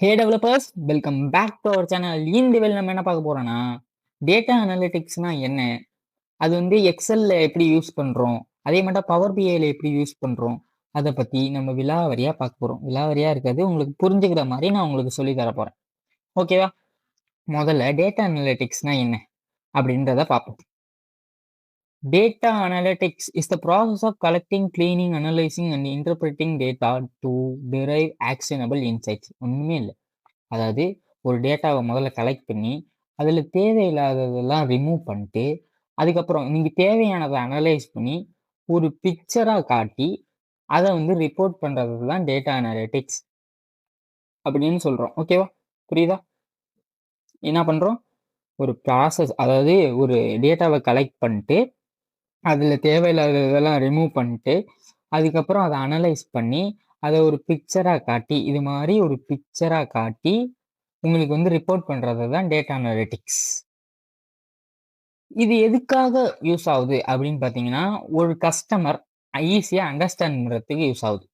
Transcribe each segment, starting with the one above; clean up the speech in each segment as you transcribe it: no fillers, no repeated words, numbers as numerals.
Hey developers, welcome back to our channel. இந்த வேலை நம்ம என்ன பார்க்க போறோம்னா, டேட்டா அனலிட்டிக்ஸ்னா என்ன? அது வந்து எக்ஸல்ல எப்படி யூஸ் பண்றோம்? அதே மாட்டம் பவர் பிஐல எப்படி யூஸ் பண்றோம்? அத பத்தி நம்ம விலாவரியா பார்க்க போறோம். விலாவரியா இருக்காது. உங்களுக்கு புரிஞ்சுக்கிற மாரி நான் உங்களுக்கு சொல்லி தர போறேன். ஓகேவா? முதல்ல டேட்டா அனலிட்டிக்ஸ்னா என்ன? அப்படின்றத பார்ப்போம். Data analytics is the process of collecting, cleaning, analyzing and interpreting data to derive actionable insights. ஒண்ணுமே இல்ல. அதாவது ஒரு டேட்டாவை முதல்ல கலெக்ட் பண்ணி அதில் தேவையில்லாததெல்லாம் ரிமூவ் பண்ணிட்டு அதுக்கப்புறம் நீங்கள் தேவையானதை அனலைஸ் பண்ணி ஒரு பிக்சராக காட்டி அதை வந்து ரிப்போர்ட் பண்ணுறது தான் டேட்டா அனலிட்டிக்ஸ் அப்படின்னு சொல்கிறோம். ஓகேவா? புரியுதா? என்ன பண்ணுறோம்? ஒரு ப்ராசஸ், அதாவது ஒரு டேட்டாவை கலெக்ட் பண்ணிட்டு அதில் தேவையில்லாததெல்லாம் ரிமூவ் பண்ணிட்டு அதுக்கப்புறம் அதை அனலைஸ் பண்ணி அதை ஒரு பிக்சராக காட்டி இது மாதிரி ஒரு பிக்சராக காட்டி உங்களுக்கு வந்து ரிப்போர்ட் பண்றது தான் டேட்டா அனலிட்டிக்ஸ். இது எதுக்காக யூஸ் ஆகுது அப்படின்னு பார்த்தீங்கன்னா, ஒரு கஸ்டமர் ஈஸியா அண்டர்ஸ்டாண்ட் பண்றதுக்கு யூஸ் ஆகுது.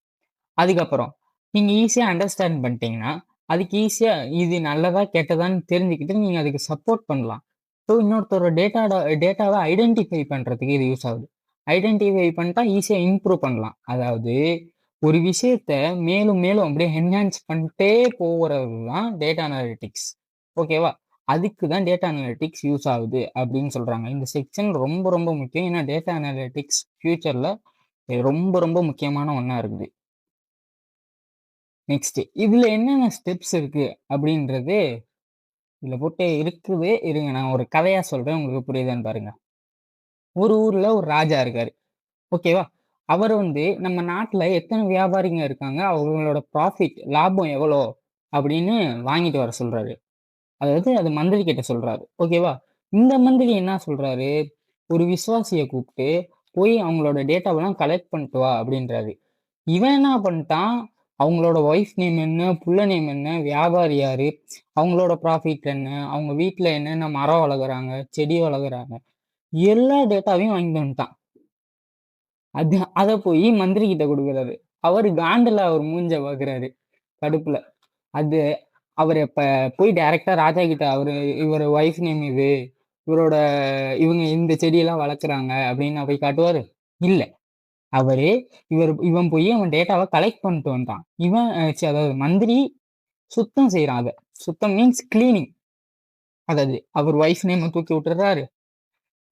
அதுக்கப்புறம் நீங்க ஈஸியா அண்டர்ஸ்டாண்ட் பண்ணிட்டீங்கன்னா, அதுக்கு ஈஸியா இது நல்லதா கெட்டதான்னு தெரிஞ்சுக்கிட்டு நீங்க அதுக்கு சப்போர்ட் பண்ணலாம். ஸோ இன்னொருத்தரோட டேட்டாவை ஐடென்டிஃபை பண்றதுக்கு இது யூஸ் ஆகுது. ஐடென்டிஃபை பண்ணிட்டா ஈஸியா இம்ப்ரூவ் பண்ணலாம். அதாவது ஒரு விஷயத்த மேலும் மேலும் அப்படியே என்ஹான்ஸ் பண்ணிட்டே போகிறது தான் டேட்டா அனலிட்டிக்ஸ். ஓகேவா? அதுக்கு தான் டேட்டா அனலிட்டிக்ஸ் யூஸ் ஆகுது அப்படின்னு சொல்றாங்க. இந்த செக்ஷன் ரொம்ப ரொம்ப முக்கியம். ஏன்னா டேட்டா அனலிட்டிக்ஸ் ஃபியூச்சர்ல ரொம்ப ரொம்ப முக்கியமான ஒண்ணா இருக்குது. நெக்ஸ்ட் இதுல என்னென்ன ஸ்டெப்ஸ் இருக்கு அப்படின்றது இதுல போட்டு இருக்குது. இருங்க, நான் ஒரு கதையா சொல்றேன், உங்களுக்கு புரியுதான்னு பாருங்க. ஒரு ஊர்ல ஒரு ராஜா இருக்காரு. ஓகேவா? அவர் வந்து நம்ம நாட்டுல எத்தனை வியாபாரிங்க இருக்காங்க, அவங்களோட ப்ராஃபிட் லாபம் எவ்வளோ அப்படின்னு வாங்கிட்டு வர சொல்றாரு. அதாவது அது மந்திரி கிட்ட சொல்றாரு. ஓகேவா? இந்த மந்திரி என்ன சொல்றாரு, ஒரு விசுவாசிய கூப்பிட்டு போய் அவங்களோட டேட்டாவெல்லாம் கலெக்ட் பண்ணிட்டு வா அப்படின்றாரு. இவன் என்ன பண்ணிட்டான், அவங்களோட ஒய்ஃப் நேம் என்ன, புள்ள நேம் என்ன, வியாபாரி யாரு, அவங்களோட ப்ராஃபிட் என்ன, அவங்க வீட்ல என்னென்ன மரம் வளர்க்குறாங்க, செடி வளர்க்குறாங்க, எல்லா டேட்டாவையும் வாங்கிட்டு வந்துட்டான். அத போய் மந்திரி கிட்ட குடுக்குறாரு. அவரு காண்டுல அவர் மூஞ்ச பாக்குறாரு கடுப்புல. அது அவரு இப்ப போய் டைரக்ட்டா ராஜா கிட்ட இவரு ஒய்ஃப் நேம் இது, இவரோட இவங்க இந்த செடியெல்லாம் வளர்க்குறாங்க அப்படின்னு போய் காட்டுவாரு? இல்ல. அவரு இவன் போய் அவன் டேட்டாவ கலெக்ட் பண்ணிட்டு வந்துட்டான். இவன் அதாவது மந்திரி சுத்தம் செய்றான் அத. சுத்தம் மீன்ஸ் கிளீனிங். அதாவது அவர் ஒய்ஃப் நேம தூக்கி விட்டுர்றாரு.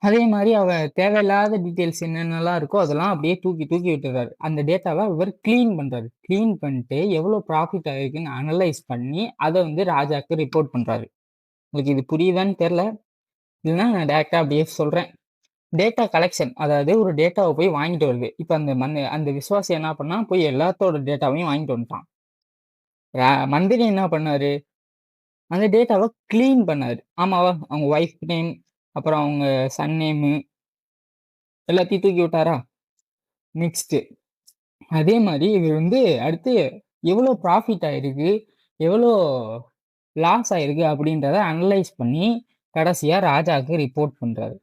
அதே மாரி தேவையில்லாத டீட்டெயில்ஸ் என்னென்னலாம் இருக்கோ, அதெல்லாம் அப்படியே தூக்கி தூக்கி விட்டுர்றாரு. அந்த டேட்டாவ இவர் கிளீன் பண்றாரு. கிளீன் பண்ணிட்டு எவ்வளோ ப்ராஃபிட் ஆயிருக்குன்னு அனலைஸ் பண்ணி, அத வந்து ராஜாக்கு ரிப்போர்ட் பண்றாரு. உங்களுக்கு இது புரியுதான்னு தெரியல. இல்லன்னா நான் டைரக்ட்டா அப்படியே சொல்றேன். டேட்டா கலெக்ஷன், அதாவது ஒரு டேட்டாவ போய் வாங்கிட்டு வருது. இப்ப அந்த விசுவாசி என்ன பண்ணான், போய் எல்லாத்தோட டேட்டாவையும் வாங்கிட்டு வந்துட்டான். மந்திரி என்ன பண்ணாரு, அந்த டேட்டாவ கிளீன் பண்ணாரு. ஆமாவா? அவங்க ஒய்ஃப் நேம், அப்புறம் அவங்க சன் நேமு எல்லாத்தையும் தூக்கி விட்டாரா? நெக்ஸ்ட்டு அதே மாரி இவர் வந்து அடுத்து எவ்வளோ ப்ராஃபிட் ஆயிருக்கு, எவ்வளோ லாஸ் ஆயிருக்கு அப்படின்றத அனலைஸ் பண்ணி, கடைசியா ராஜாக்கு ரிப்போர்ட் பண்றாரு.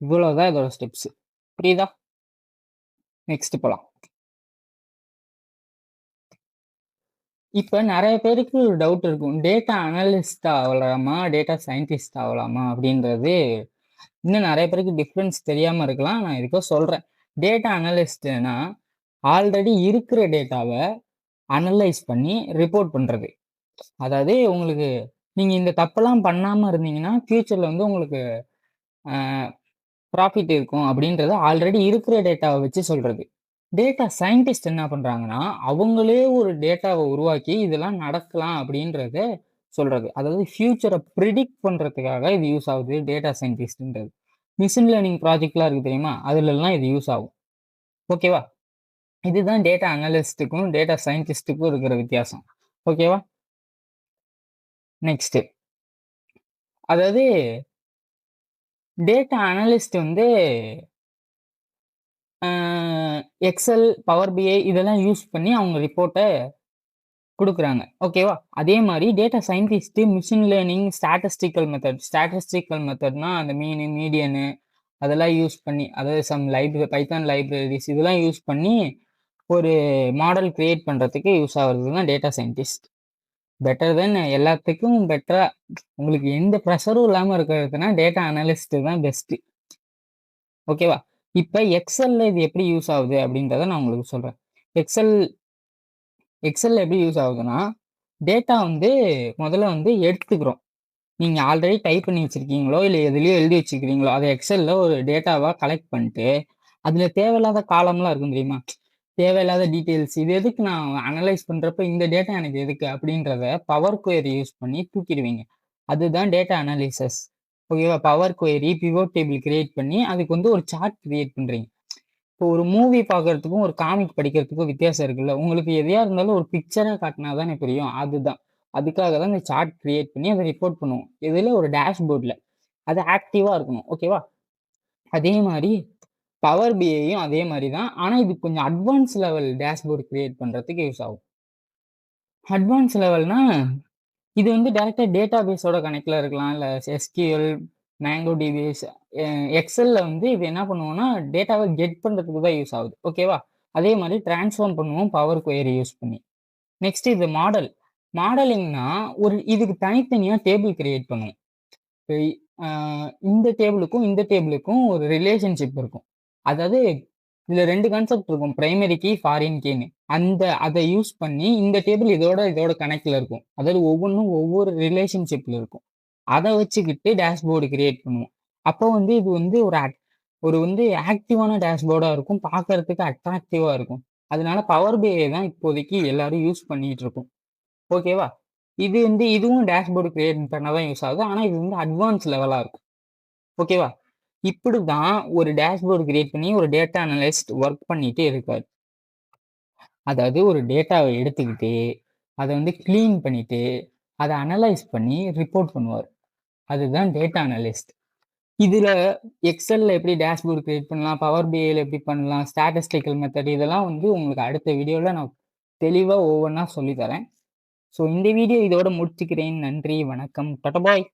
இவ்வளோதான் இதோட ஸ்டெப்ஸ். புரியுதா? நெக்ஸ்ட் போலாம். இப்ப நெறைய பேருக்கு ஒரு டவுட் இருக்கும். டேட்டா அனலிஸ்ட் ஆகலாமா? டேட்டா சயின்டிஸ்ட் ஆகலாமா? அப்படின்றது இன்னும் நெறைய பேருக்கு டிஃபரன்ஸ் தெரியாம இருக்கலாம். நான் எதுக்கோ சொல்றேன். டேட்டா அனலிஸ்ட்னா ஆல்ரெடி இருக்கிற டேட்டாவ அனலைஸ் பண்ணி ரிப்போர்ட் பண்றது. அதாவது உங்களுக்கு நீங்க இந்த தப்பெல்லாம் பண்ணாம இருந்தீங்கன்னா, ஃபியூச்சர்ல வந்து உங்களுக்கு அ ப்ராஃபிட் இருக்கும் அப்படின்றத ஆல்ரெடி இருக்கிற டேட்டாவ வச்சு சொல்றது. டேட்டா சயின்டிஸ்ட் என்ன பண்றாங்கன்னா, அவங்களே ஒரு டேட்டாவ உருவாக்கி இதெல்லாம் நடக்கலாம் அப்படின்றத சொல்றது. அதாவது ஃபியூச்சர பிரிடிக்ட் பண்றதுக்காக இது யூஸ் ஆகுது டேட்டா சயின்டிஸ்ட்ன்றது. மிஷின் லேர்னிங் ப்ராஜெக்ட்லாம் இருக்கு தெரியுமா? அதுலலாம் இது யூஸ் ஆகும். ஓகேவா? இதுதான் டேட்டா அனலிஸ்ட்டுக்கும், டேட்டா சயின்டிஸ்ட்டுக்கும் இருக்கிற வித்தியாசம். ஓகேவா? நெக்ஸ்ட்டு. அதாவது டேட்டா அனலிஸ்ட் வந்து அ எக்ஸெல், பவர் பிஐ இதெல்லாம் யூஸ் பண்ணி அவங்க ரிப்போர்ட்ட குடுக்குறாங்க. ஓகேவா? அதே மாரி data scientist machine learning, statistical மெத்தட்னா அந்த மீனு, மீடியனு அதெல்லாம் யூஸ் பண்ணி, அதாவது பைத்தான் லைப்ரரிஸ் இதெல்லாம் யூஸ் பண்ணி ஒரு மாடல் கிரியேட் பண்றதுக்கு யூஸ் ஆகுறது தான் டேட்டா சயின்டிஸ்ட். பெட்டர் தென் எல்லாத்துக்கும் பெட்டரா உங்களுக்கு எந்த ப்ரெஷரும் இல்லாம இருக்கிறதுனா டேட்டா அனலிஸ்ட் தான் பெஸ்ட். ஓகேவா? இப்ப எக்ஸெல்ல இது எப்படி யூஸ் ஆகுது அப்படின்றத நான் உங்களுக்கு சொல்றேன். எக்ஸெல் எக்ஸெல்ல எப்படி யூஸ் ஆகுதுன்னா, டேட்டா வந்து முதல்ல வந்து எடுத்துக்கிறோம். நீங்க ஆல்ரெடி டைப் பண்ணி வச்சிருக்கீங்களோ, இல்ல எதுலயோ எழுதி வச்சுக்கிறீங்களோ, அத எக்ஸெல்ல ஒரு டேட்டாவா கலெக்ட் பண்ணிட்டு, அதுல தேவையில்லாத காலம்லாம் இருக்கும் தெரியுமா? தேவையில்லாத டீட்டெயில்ஸ் இது எதுக்கு நான் அனலைஸ் பண்றப்ப இந்த டேட்டா எனக்கு எதுக்கு அப்படின்றத பவர் குவெரி யூஸ் பண்ணி தூக்கிடுவீங்க. அதுதான் டேட்டா அனாலிசிஸ். ஓகேவா? Power query, pivot table create பண்ணி அதுக்கு வந்து ஒரு சார்ட் கிரியேட் பண்றீங்க. இப்போ ஒரு மூவி பார்க்கறதுக்கும், ஒரு காமிக் படிக்கிறதுக்கும் வித்தியாசம் இருக்குல்ல. உங்களுக்கு எதையா இருந்தாலும் ஒரு பிக்சரா காட்டினா தானே புரியும். அதுதான். அதுக்காக தான் இந்த சார்ட் கிரியேட் பண்ணி அத ரிப்போர்ட் பண்ணுவோம். இதுல ஒரு டேஷ்போர்ட்ல. அது ஆக்டிவா இருக்கணும். ஓகேவா? அதே மாரி பவர் பிஐயும் அதே மாரி தான். ஆனா இது கொஞ்சம் அட்வான்ஸ் லெவல் டேஷ்போர்ட் கிரியேட் பண்றதுக்கு யூஸ் ஆகும். அட்வான்ஸ் லெவல்னா, இது வந்து டைரக்ட்டா டேட்டாபேஸோட கனெக்ட்ல இருக்கலாம். இல்ல எஸ்கியூஎல், மேங்கோ டிபிஎஸ், எக்ஸெல்ல வந்து இது என்ன பண்ணுவோம்னா, டேட்டாவ கெட் பண்றதுக்கு தான் யூஸ் ஆகுது. ஓகேவா? அதே மாரி ட்ரான்ஸ்ஃபார்ம் பண்ணுவோம் பவர் குவெரி யூஸ் பண்ணி. நெக்ஸ்ட் இது மாடல். மாடலிங்னா ஒரு இதுக்கு தனித்தனியா டேபிள் கிரியேட் பண்ணுவோம். இப்ப இந்த டேபிளுக்கும், இந்த டேபிளுக்கும் ஒரு ரிலேஷன்ஷிப் இருக்கும். அதாவது இதுல 2 கான்செப்ட் இருக்கும். பிரைமரி கீ, ஃபாரின் கீன்னு. அத யூஸ் பண்ணி இந்த டேபிள் இதோட கனெக்ட்ல இருக்கும். அதாவது ஒவ்வொன்னும் ஒவ்வொரு ரிலேஷன்ஷிப்ல இருக்கும். அத வச்சுக்கிட்டு டேஷ்போர்டு கிரியேட் பண்ணுவோம். அப்போ வந்து இது வந்து ஒரு வந்து ஆக்டிவான டேஷ்போர்டா இருக்கும். பார்க்கறதுக்கு அட்ராக்டிவா இருக்கும். அதனால பவர் பிஐ தான் இப்போதைக்கு எல்லாரும் யூஸ் பண்ணிட்டு இருக்கோம். ஓகேவா? இது வந்து இதுவும் டேஷ்போர்டு கிரியேட் பண்ண தான் யூஸ் ஆகுது. ஆனா இது வந்து அட்வான்ஸ் லெவலா இருக்கும். ஓகேவா? இப்படிதான் ஒரு டேஷ்போர்ட் கிரியேட் பண்ணி ஒரு டேட்டா அனலிஸ்ட் ஒர்க் பண்ணிட்டே இருக்காரு. அதாவது ஒரு டேட்டாவ எடுத்துக்கிட்டு, அத வந்து கிளீன் பண்ணிட்டு, அத அனலைஸ் பண்ணி ரிப்போர்ட் பண்ணுவாரு. அதுதான் டேட்டா அனலிஸ்ட். இதுல எக்ஸெல்ல எப்படி டேஷ்போர்ட் கிரியேட் பண்ணலாம், பவர் பிஐல எப்படி பண்ணலாம், ஸ்டாட்டிஸ்டிக்கல் மெத்தட் இதெல்லாம் வந்து உங்களுக்கு அடுத்த வீடியோல நான் தெளிவா ஒவ்வொன்னா சொல்லி தரேன். ஸோ இந்த வீடியோ இதோட முடிச்சுக்கிறேன். நன்றி, வணக்கம். டாட்டா பாய்.